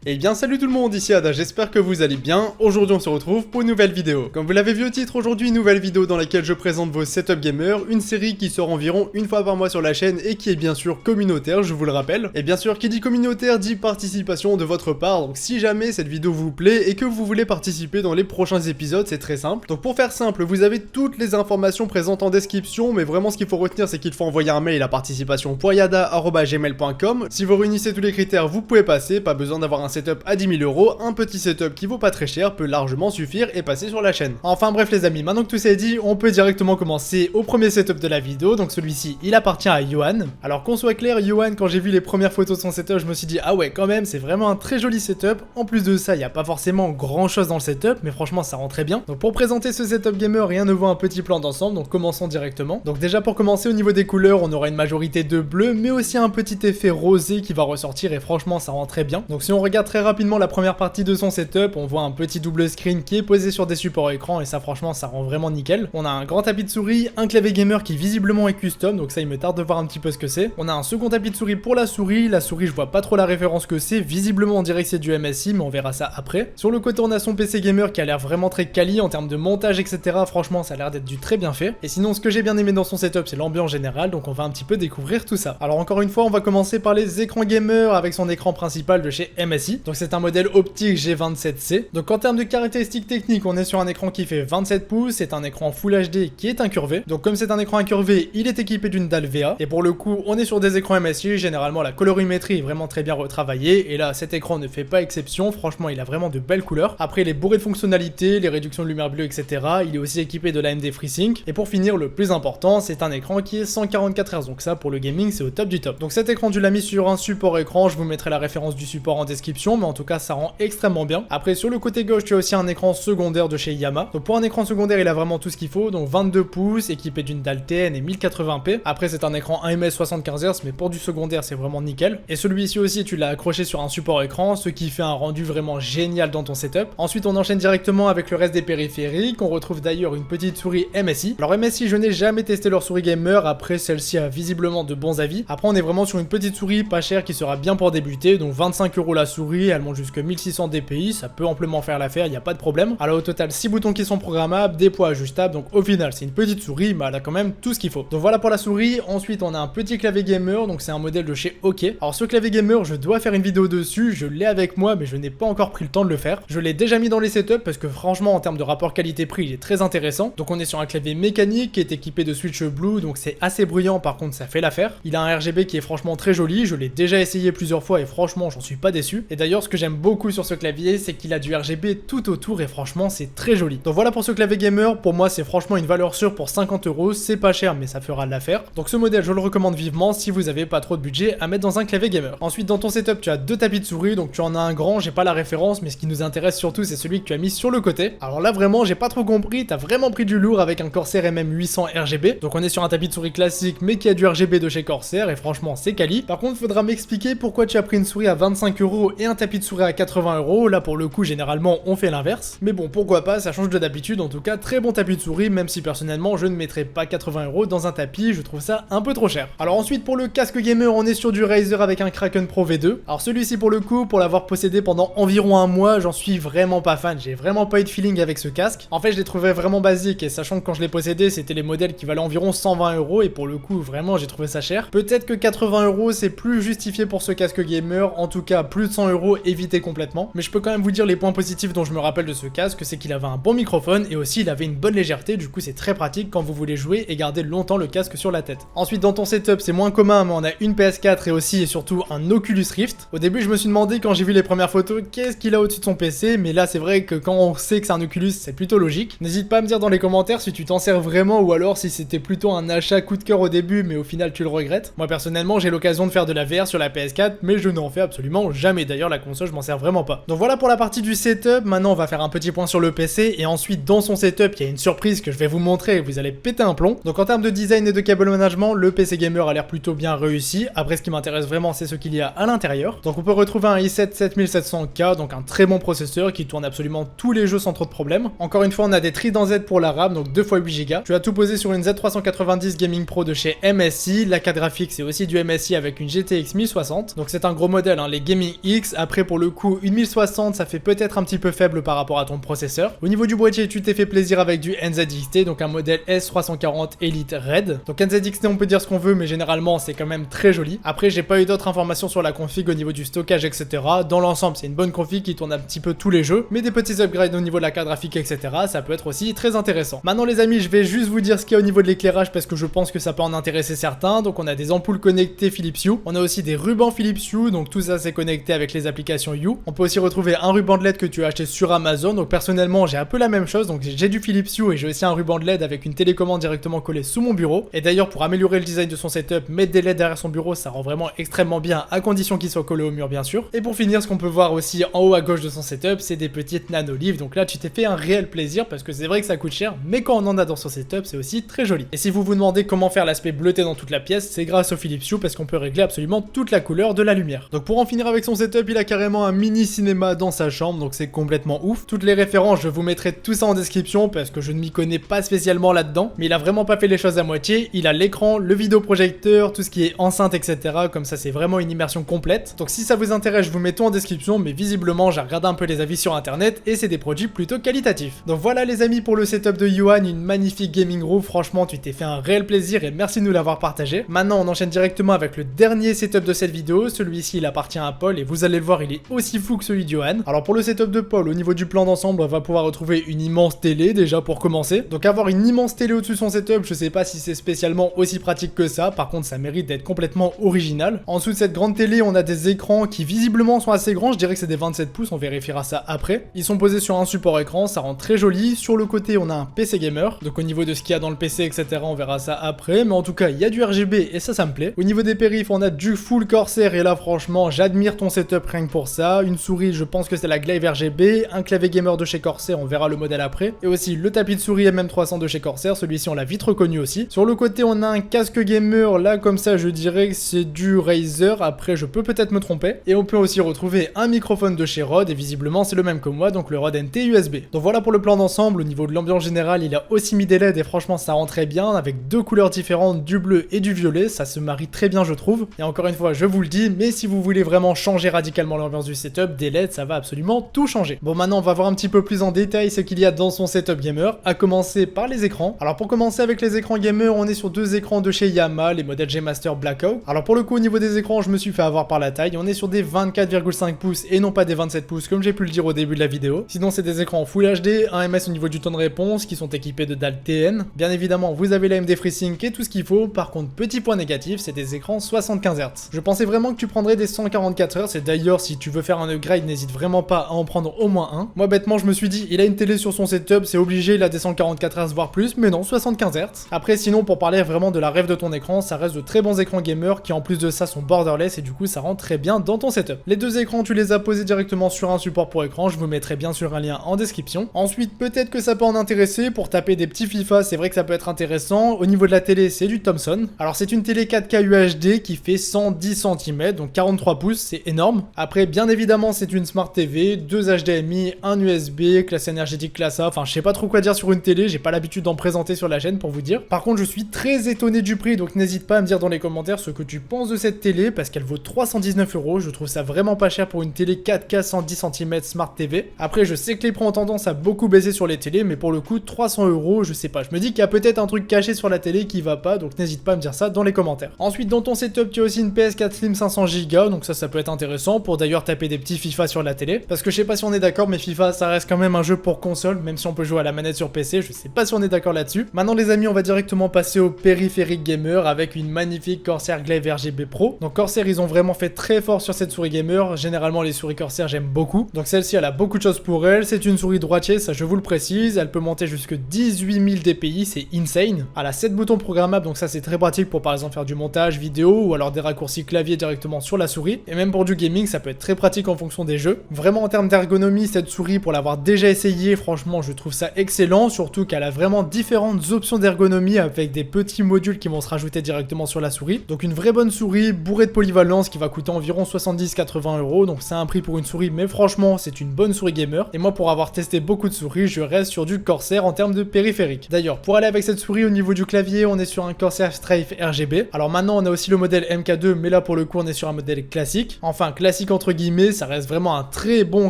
Eh bien salut tout le monde, ici Ada, j'espère que vous allez bien. Aujourd'hui on se retrouve pour une nouvelle vidéo. Comme vous l'avez vu au titre, aujourd'hui une nouvelle vidéo dans laquelle je présente vos setup gamers, une série qui sort environ une fois par mois sur la chaîne et qui est bien sûr communautaire, je vous le rappelle. Et bien sûr, qui dit communautaire dit participation de votre part, donc si jamais cette vidéo vous plaît et que vous voulez participer dans les prochains épisodes, c'est très simple. Donc pour faire simple, vous avez toutes les informations présentes en description, mais vraiment ce qu'il faut retenir c'est qu'il faut envoyer un mail à participation.yada@gmail.com. Si vous réunissez tous les critères, vous pouvez passer, pas besoin d'avoir un setup à 10 000 €, un petit setup qui vaut pas très cher peut largement suffire et passer sur la chaîne. Enfin bref les amis, maintenant que tout ça est dit, on peut directement commencer au premier setup de la vidéo, donc celui-ci il appartient à Johan. Alors qu'on soit clair, Johan, quand j'ai vu les premières photos de son setup, je me suis dit ah ouais quand même c'est vraiment un très joli setup. En plus de ça, il n'y a pas forcément grand chose dans le setup, mais franchement ça rend très bien. Donc pour présenter ce setup gamer, rien ne vaut un petit plan d'ensemble, donc commençons directement. Donc déjà pour commencer au niveau des couleurs, on aura une majorité de bleu, mais aussi un petit effet rosé qui va ressortir et franchement ça rend très bien. Donc si on regarde très rapidement la première partie de son setup, on voit un petit double screen qui est posé sur des supports écran et ça franchement ça rend vraiment nickel. On a un grand tapis de souris, un clavier gamer qui visiblement est custom, donc ça il me tarde de voir un petit peu ce que c'est. On a un second tapis de souris pour la souris je vois pas trop la référence que c'est, visiblement on dirait que c'est du MSI mais on verra ça après. Sur le côté on a son PC gamer qui a l'air vraiment très quali en termes de montage etc, franchement ça a l'air d'être du très bien fait. Et sinon ce que j'ai bien aimé dans son setup c'est l'ambiance générale, donc on va un petit peu découvrir tout ça. Alors encore une fois on va commencer par les écrans gamer avec son écran principal de chez MSI, donc c'est un modèle optique G27C. Donc en termes de caractéristiques techniques, on est sur un écran qui fait 27 pouces, c'est un écran Full HD qui est incurvé. Donc comme c'est un écran incurvé, il est équipé d'une dalle VA. Et pour le coup, on est sur des écrans MSI, généralement la colorimétrie est vraiment très bien retravaillée. Et là, cet écran ne fait pas exception, franchement il a vraiment de belles couleurs. Après il est bourré de fonctionnalités, les réductions de lumière bleue, etc. Il est aussi équipé de l'AMD FreeSync. Et pour finir, le plus important, c'est un écran qui est 144 Hz. Donc ça pour le gaming c'est au top du top. Donc cet écran tu l'as mis sur un support écran, je vous mettrai la référence du support en description, mais en tout cas ça rend extrêmement bien. Après sur le côté gauche tu as aussi un écran secondaire de chez Yamaha. Donc pour un écran secondaire il a vraiment tout ce qu'il faut, donc 22 pouces équipé d'une dalle TN et 1080p. Après c'est un écran 1ms 75 Hz, mais pour du secondaire c'est vraiment nickel. Et celui-ci aussi tu l'as accroché sur un support écran, ce qui fait un rendu vraiment génial dans ton setup. Ensuite on enchaîne directement avec le reste des périphériques. On retrouve d'ailleurs une petite souris MSI. Alors MSI je n'ai jamais testé leur souris gamer, après celle-ci a visiblement de bons avis. Après on est vraiment sur une petite souris pas chère qui sera bien pour débuter, donc 25 € la souris, elle monte jusqu'à 1600 dpi, ça peut amplement faire l'affaire, il n'y a pas de problème. Alors au total 6 boutons qui sont programmables, des poids ajustables, donc au final c'est une petite souris mais elle a quand même tout ce qu'il faut. Donc voilà pour la souris. Ensuite on a un petit clavier gamer, donc c'est un modèle de chez OK. Alors ce clavier gamer je dois faire une vidéo dessus, je l'ai avec moi mais je n'ai pas encore pris le temps de le faire. Je l'ai déjà mis dans les setups parce que franchement en termes de rapport qualité-prix il est très intéressant. Donc on est sur un clavier mécanique qui est équipé de switch blue, donc c'est assez bruyant, par contre ça fait l'affaire. Il a un RGB qui est franchement très joli, je l'ai déjà essayé plusieurs fois et franchement j'en suis pas déçu. Et d'ailleurs ce que j'aime beaucoup sur ce clavier c'est qu'il a du RGB tout autour et franchement c'est très joli. Donc voilà pour ce clavier gamer, pour moi c'est franchement une valeur sûre pour 50 €, c'est pas cher mais ça fera l'affaire. Donc ce modèle je le recommande vivement si vous avez pas trop de budget à mettre dans un clavier gamer. Ensuite dans ton setup tu as deux tapis de souris, donc tu en as un grand, j'ai pas la référence mais ce qui nous intéresse surtout c'est celui que tu as mis sur le côté. Alors là vraiment j'ai pas trop compris, t'as vraiment pris du lourd avec un Corsair MM800 RGB. Donc on est sur un tapis de souris classique mais qui a du RGB de chez Corsair et franchement c'est quali. Par contre faudra m'expliquer pourquoi tu as pris une souris à 25 € et un tapis de souris à 80 €. Là pour le coup généralement on fait l'inverse, mais bon pourquoi pas, ça change de d'habitude. En tout cas très bon tapis de souris, même si personnellement je ne mettrais pas 80 € dans un tapis, je trouve ça un peu trop cher. Alors ensuite pour le casque gamer on est sur du Razer avec un Kraken Pro V2. Alors celui-ci pour le coup, pour l'avoir possédé pendant environ un mois, j'en suis vraiment pas fan, j'ai vraiment pas eu de feeling avec ce casque. En fait je l'ai trouvé vraiment basique et sachant que quand je l'ai possédé c'était les modèles qui valaient environ 120 € et pour le coup vraiment j'ai trouvé ça cher. Peut-être que 80 € c'est plus justifié pour ce casque gamer, en tout cas plus de 100 € évitez complètement. Mais je peux quand même vous dire les points positifs dont je me rappelle de ce casque, c'est qu'il avait un bon microphone et aussi il avait une bonne légèreté, du coup c'est très pratique quand vous voulez jouer et garder longtemps le casque sur la tête. Ensuite dans ton setup c'est moins commun mais on a une PS4 et aussi et surtout un Oculus Rift. Au début je me suis demandé quand j'ai vu les premières photos qu'est-ce qu'il a au-dessus de son PC, mais là c'est vrai que quand on sait que c'est un Oculus c'est plutôt logique. N'hésite pas à me dire dans les commentaires si tu t'en sers vraiment ou alors si c'était plutôt un achat coup de cœur au début mais au final tu le regrettes. Moi personnellement j'ai l'occasion de faire de la VR sur la PS4 mais je n'en fais absolument jamais, d'ailleurs la console je m'en sers vraiment pas. Donc voilà pour la partie du setup. Maintenant on va faire un petit point sur le PC et ensuite dans son setup il y a une surprise que je vais vous montrer et vous allez péter un plomb. Donc en termes de design et de câble management, le PC gamer a l'air plutôt bien réussi. Après ce qui m'intéresse vraiment c'est ce qu'il y a à l'intérieur. Donc on peut retrouver un i7 7700K, donc un très bon processeur qui tourne absolument tous les jeux sans trop de problèmes. Encore une fois on a des Trident Z pour la RAM, donc 2 x 8 Go. Tu as tout posé sur une Z390 Gaming Pro de chez MSI. La carte graphique c'est aussi du MSI avec une GTX 1060. Donc c'est un gros modèle, hein. Les Gaming X Après pour le coup une 1060 ça fait peut-être un petit peu faible par rapport à ton processeur. Au niveau du boîtier tu t'es fait plaisir avec du NZXT, donc un modèle S340 Elite Red. Donc NZXT on peut dire ce qu'on veut mais généralement c'est quand même très joli. Après j'ai pas eu d'autres informations sur la config au niveau du stockage etc. Dans l'ensemble c'est une bonne config qui tourne un petit peu tous les jeux, mais des petits upgrades au niveau de la carte graphique etc. ça peut être aussi très intéressant. Maintenant les amis je vais juste vous dire ce qu'il y a au niveau de l'éclairage parce que je pense que ça peut en intéresser certains. Donc on a des ampoules connectées Philips Hue, on a aussi des rubans Philips Hue, donc tout ça c'est connecté avec les applications Hue. On peut aussi retrouver un ruban de LED que tu as acheté sur Amazon, donc personnellement j'ai un peu la même chose, donc j'ai du Philips Hue et j'ai aussi un ruban de LED avec une télécommande directement collée sous mon bureau. Et d'ailleurs pour améliorer le design de son setup, mettre des LED derrière son bureau ça rend vraiment extrêmement bien à condition qu'il soit collé au mur bien sûr. Et pour finir ce qu'on peut voir aussi en haut à gauche de son setup c'est des petites nanolives, donc là tu t'es fait un réel plaisir parce que c'est vrai que ça coûte cher mais quand on en a dans son setup c'est aussi très joli. Et si vous vous demandez comment faire l'aspect bleuté dans toute la pièce, c'est grâce au Philips Hue parce qu'on peut régler absolument toute la couleur de la lumière. Donc pour en finir avec son setup, il a carrément un mini cinéma dans sa chambre, donc c'est complètement ouf. Toutes les références, je vous mettrai tout ça en description parce que je ne m'y connais pas spécialement là-dedans, mais il a vraiment pas fait les choses à moitié. Il a l'écran, le vidéoprojecteur, tout ce qui est enceinte, etc. Comme ça, c'est vraiment une immersion complète. Donc si ça vous intéresse, je vous mets tout en description, mais visiblement, j'ai regardé un peu les avis sur internet et c'est des produits plutôt qualitatifs. Donc voilà les amis pour le setup de Yuan, une magnifique gaming room. Franchement, tu t'es fait un réel plaisir et merci de nous l'avoir partagé. Maintenant, on enchaîne directement avec le dernier setup de cette vidéo. Celui-ci, il appartient à Paul et vous allez le voir, il est aussi fou que celui de Johan. Alors pour le setup de Paul, au niveau du plan d'ensemble, on va pouvoir retrouver une immense télé déjà pour commencer. Donc avoir une immense télé au-dessus de son setup, je sais pas si c'est spécialement aussi pratique que ça. Par contre, ça mérite d'être complètement original. En dessous de cette grande télé, on a des écrans qui visiblement sont assez grands. Je dirais que c'est des 27 pouces, on vérifiera ça après. Ils sont posés sur un support écran, ça rend très joli. Sur le côté, on a un PC gamer. Donc au niveau de ce qu'il y a dans le PC, etc., on verra ça après. Mais en tout cas, il y a du RGB et ça me plaît. Au niveau des périphes, on a du full Corsair et là, franchement, j'admire ton setup rien que pour ça. Une souris, je pense que c'est la Glaive RGB. Un clavier gamer de chez Corsair, on verra le modèle après. Et aussi le tapis de souris MM300 de chez Corsair. Celui-ci, on l'a vite reconnu aussi. Sur le côté, on a un casque gamer. Là, comme ça, je dirais que c'est du Razer. Après, je peux peut-être me tromper. Et on peut aussi retrouver un microphone de chez Rode. Et visiblement, c'est le même que moi, donc le Rode NT USB. Donc voilà pour le plan d'ensemble. Au niveau de l'ambiance générale, il a aussi mis des LED et franchement, ça rend très bien. Avec deux couleurs différentes, du bleu et du violet. Ça se marie très bien, je trouve. Et encore une fois, je vous le dis, mais si vous voulez vraiment changer radicalement l'ambiance du setup, des LED, ça va absolument tout changer. Bon, maintenant, on va voir un petit peu plus en détail ce qu'il y a dans son setup gamer, à commencer par les écrans. Alors, pour commencer avec les écrans gamer, on est sur deux écrans de chez Yamaha, les modèles G-Master Blackout. Alors, pour le coup, au niveau des écrans, je me suis fait avoir par la taille. On est sur des 24,5 pouces et non pas des 27 pouces, comme j'ai pu le dire au début de la vidéo. Sinon, c'est des écrans Full HD, 1 ms au niveau du temps de réponse, qui sont équipés de dalles TN. Bien évidemment, vous avez la AMD FreeSync et tout ce qu'il faut. Par contre, petit point négatif, c'est des écrans 75 Hz. Je pensais vraiment que tu prendrais des 144 Hz et d'ailleurs, si tu veux faire un upgrade, n'hésite vraiment pas à en prendre au moins un. Moi, bêtement, je me suis dit, il a une télé sur son setup, c'est obligé, il a des 144 Hz voire plus, mais non, 75 Hz. Après, sinon, pour parler vraiment de la rêve de ton écran, ça reste de très bons écrans gamer qui en plus de ça sont borderless et du coup, ça rentre très bien dans ton setup. Les deux écrans, tu les as posés directement sur un support pour écran, je vous mettrai bien sûr un lien en description. Ensuite, peut-être que ça peut en intéresser pour taper des petits FIFA, c'est vrai que ça peut être intéressant. Au niveau de la télé, c'est du Thomson. Alors, c'est une télé 4K UHD qui fait 110 cm, donc 43 pouces, c'est énorme. Après, bien évidemment, c'est une Smart TV, deux HDMI, un USB, classe énergétique classe A, enfin, je sais pas trop quoi dire sur une télé, j'ai pas l'habitude d'en présenter sur la chaîne pour vous dire. Par contre, je suis très étonné du prix, donc n'hésite pas à me dire dans les commentaires ce que tu penses de cette télé, parce qu'elle vaut 319 €, je trouve ça vraiment pas cher pour une télé 4K 110 cm Smart TV. Après, je sais que les prix ont tendance à beaucoup baisser sur les télés, mais pour le coup, 300 €, je sais pas, je me dis qu'il y a peut-être un truc caché sur la télé qui va pas, donc n'hésite pas à me dire ça dans les commentaires. Ensuite, dans ton setup, tu as aussi une PS4 Slim 500 Go, donc ça peut être intéressant pour d'ailleurs taper des petits FIFA sur la télé, parce que je sais pas si on est d'accord, mais FIFA, ça reste quand même un jeu pour console, même si on peut jouer à la manette sur PC, je sais pas si on est d'accord là-dessus. Maintenant les amis, on va directement passer au périphérique gamer avec une magnifique Corsair Glaive RGB Pro. Donc Corsair, ils ont vraiment fait très fort sur cette souris gamer, généralement les souris Corsair j'aime beaucoup, donc celle-ci elle a beaucoup de choses pour elle, c'est une souris droitier, ça je vous le précise, elle peut monter jusque 18 000 dpi, c'est insane. Elle a 7 boutons programmables, donc ça c'est très pratique pour par exemple faire du montage vidéo ou alors des raccourcis clavier directement sur la souris, et même pour du gaming ça peut être très pratique en fonction des jeux. Vraiment en termes d'ergonomie, cette souris pour l'avoir déjà essayé, franchement je trouve ça excellent, surtout qu'elle a vraiment différentes options d'ergonomie avec des petits modules qui vont se rajouter directement sur la souris. Donc une vraie bonne souris bourrée de polyvalence qui va coûter environ 70-80 €, donc c'est un prix pour une souris, mais franchement c'est une bonne souris gamer. Et moi pour avoir testé beaucoup de souris, je reste sur du Corsair en termes de périphérique. D'ailleurs pour aller avec cette souris au niveau du clavier, on est sur un Corsair Strife RGB. Alors maintenant on a aussi le modèle MK2, mais là pour le coup on est sur un modèle classique. Enfin classique sympathique entre guillemets, ça reste vraiment un très bon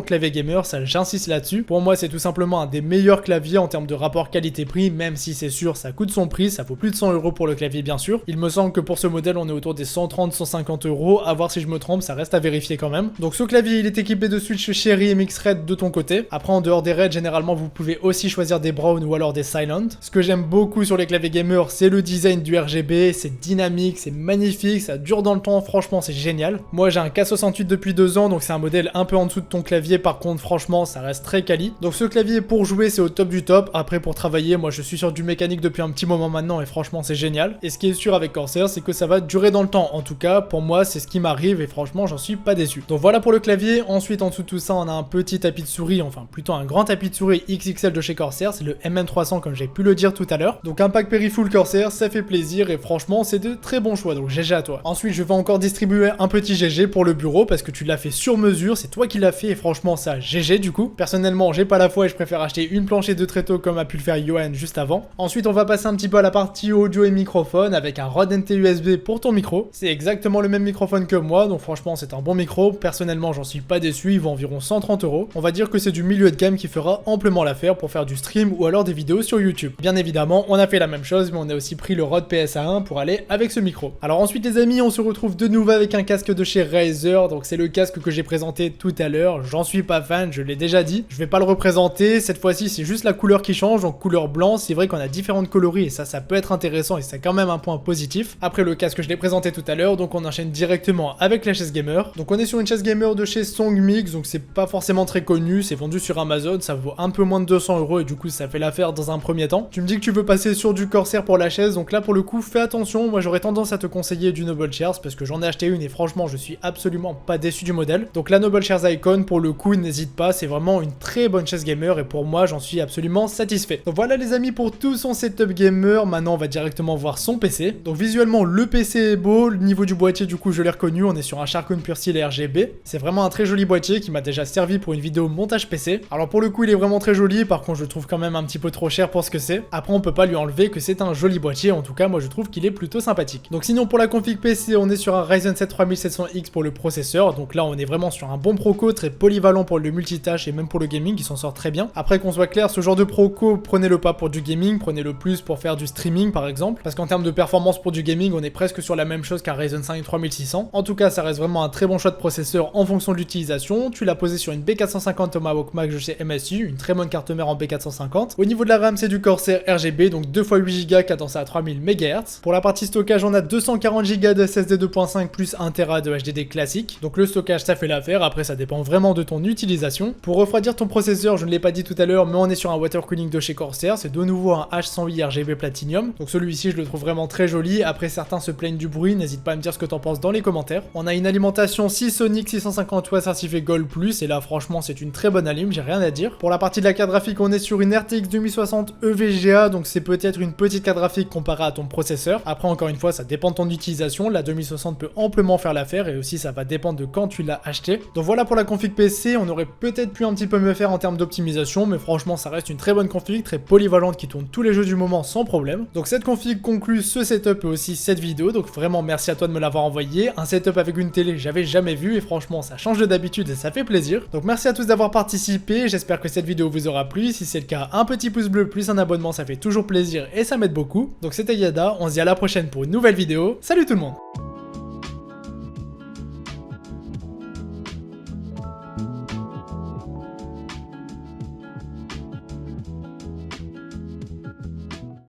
clavier gamer, ça j'insiste là-dessus. Pour moi c'est tout simplement un des meilleurs claviers en termes de rapport qualité-prix, même si c'est sûr ça coûte son prix, ça vaut plus de 100 € pour le clavier bien sûr. Il me semble que pour ce modèle on est autour des 130-150 €, à voir si je me trompe, ça reste à vérifier quand même. Donc ce clavier il est équipé de switch Cherry MX Red de ton côté. Après en dehors des Red, généralement vous pouvez aussi choisir des Brown ou alors des Silent. Ce que j'aime beaucoup sur les claviers gamer, c'est le design du RGB, c'est dynamique, c'est magnifique, ça dure dans le temps, franchement c'est génial. Moi j'ai un K68 depuis 2 ans, donc c'est un modèle un peu en dessous de ton clavier, par contre franchement ça reste très quali. Donc ce clavier pour jouer c'est au top du top, après pour travailler, moi je suis sur du mécanique depuis un petit moment maintenant et franchement c'est génial. Et ce qui est sûr avec Corsair, c'est que ça va durer dans le temps, en tout cas pour moi c'est ce qui m'arrive et franchement j'en suis pas déçu. Donc voilà pour le clavier. Ensuite en dessous de tout ça on a un petit tapis de souris, enfin plutôt un grand tapis de souris XXL de chez Corsair, c'est le MM300 comme j'ai pu le dire tout à l'heure. Donc un pack Perifull Corsair, ça fait plaisir et franchement c'est de très bons choix, donc GG à toi. Ensuite je vais encore distribuer un petit GG pour le bureau parce que tu l'as fait sur mesure, c'est toi qui l'as fait et franchement ça GG du coup. Personnellement j'ai pas la foi et je préfère acheter une planchette de tréteau comme a pu le faire Johan juste avant. Ensuite on va passer un petit peu à la partie audio et microphone avec un Rode NT USB pour ton micro. C'est exactement le même microphone que moi, donc franchement c'est un bon micro. Personnellement j'en suis pas déçu, il vaut environ 130 €. On va dire que c'est du milieu de gamme qui fera amplement l'affaire pour faire du stream ou alors des vidéos sur YouTube. Bien évidemment on a fait la même chose mais on a aussi pris le Rode PSA1 pour aller avec ce micro. Alors ensuite les amis on se retrouve de nouveau avec un casque de chez Razer, donc c'est le casque que j'ai présenté tout à l'heure. J'en suis pas fan, je l'ai déjà dit, je vais pas le représenter, cette fois-ci c'est juste la couleur qui change, donc couleur blanc. C'est vrai qu'on a différentes coloris et ça peut être intéressant et c'est quand même un point positif. Après le casque je l'ai présenté tout à l'heure, donc on enchaîne directement avec la chaise gamer. Donc on est sur une chaise gamer de chez Songmix, donc c'est pas forcément très connu, c'est vendu sur Amazon, ça vaut un peu moins de 200 € et du coup ça fait l'affaire dans un premier temps. Tu me dis que tu veux passer sur du Corsair pour la chaise, donc là pour le coup fais attention, moi j'aurais tendance à te conseiller du Noble Chairs parce que j'en ai acheté une et franchement je suis absolument pas déçu du modèle. Donc la Noble Chairs Icon pour le coup n'hésite pas, c'est vraiment une très bonne chaise gamer et pour moi j'en suis absolument satisfait. Donc voilà les amis pour tout son setup gamer. Maintenant on va directement voir son PC. Donc visuellement le PC est beau, le niveau du boîtier du coup je l'ai reconnu, on est sur un Sharkon PureSeal RGB. C'est vraiment un très joli boîtier qui m'a déjà servi pour une vidéo montage PC. Alors pour le coup il est vraiment très joli, par contre je le trouve quand même un petit peu trop cher pour ce que c'est. Après on peut pas lui enlever que c'est un joli boîtier, en tout cas moi je trouve qu'il est plutôt sympathique. Donc sinon pour la config PC on est sur un Ryzen 7 3700X pour le processeur, donc là on est vraiment sur un bon proco, très polyvalent pour le multitâche et même pour le gaming, il s'en sort très bien. Après qu'on soit clair, ce genre de proco prenez-le pas pour du gaming, prenez-le plus pour faire du streaming par exemple, parce qu'en termes de performance pour du gaming on est presque sur la même chose qu'un Ryzen 5 3600. En tout cas ça reste vraiment un très bon choix de processeur en fonction de l'utilisation. Tu l'as posé sur une B450 Tomahawk Max de chez MSI, une très bonne carte mère en B450. Au niveau de la RAM c'est du Corsair RGB, donc 2 x 8 Go cadencé à 3000 MHz. Pour la partie stockage on a 240 Go de SSD 2.5 plus 1 Tera de HDD classique, donc le stockage ça fait l'affaire, après ça dépend vraiment de ton utilisation. Pour refroidir ton processeur, je ne l'ai pas dit tout à l'heure mais on est sur un water cooling de chez Corsair, c'est de nouveau un H108 RGB Platinum, donc celui-ci je le trouve vraiment très joli. Après certains se plaignent du bruit, n'hésite pas à me dire ce que t'en penses dans les commentaires. On a une alimentation Seasonic 650 watts certifiée Gold Plus et là franchement c'est une très bonne alim, j'ai rien à dire. Pour la partie de la carte graphique on est sur une RTX 2060 EVGA, donc c'est peut-être une petite carte graphique comparée à ton processeur. Après encore une fois ça dépend de ton utilisation, la 2060 peut amplement faire l'affaire et aussi ça va dépendre de quand tu l'as acheté. Donc voilà pour la config PC, on aurait peut-être pu un petit peu mieux faire en termes d'optimisation, mais franchement ça reste une très bonne config, très polyvalente qui tourne tous les jeux du moment sans problème. Donc cette config conclut ce setup et aussi cette vidéo, donc vraiment merci à toi de me l'avoir envoyé. Un setup avec une télé j'avais jamais vu et franchement ça change de d'habitude et ça fait plaisir. Donc merci à tous d'avoir participé, j'espère que cette vidéo vous aura plu. Si c'est le cas, un petit pouce bleu plus un abonnement ça fait toujours plaisir et ça m'aide beaucoup. Donc c'était Yada, on se dit à la prochaine pour une nouvelle vidéo. Salut tout le monde.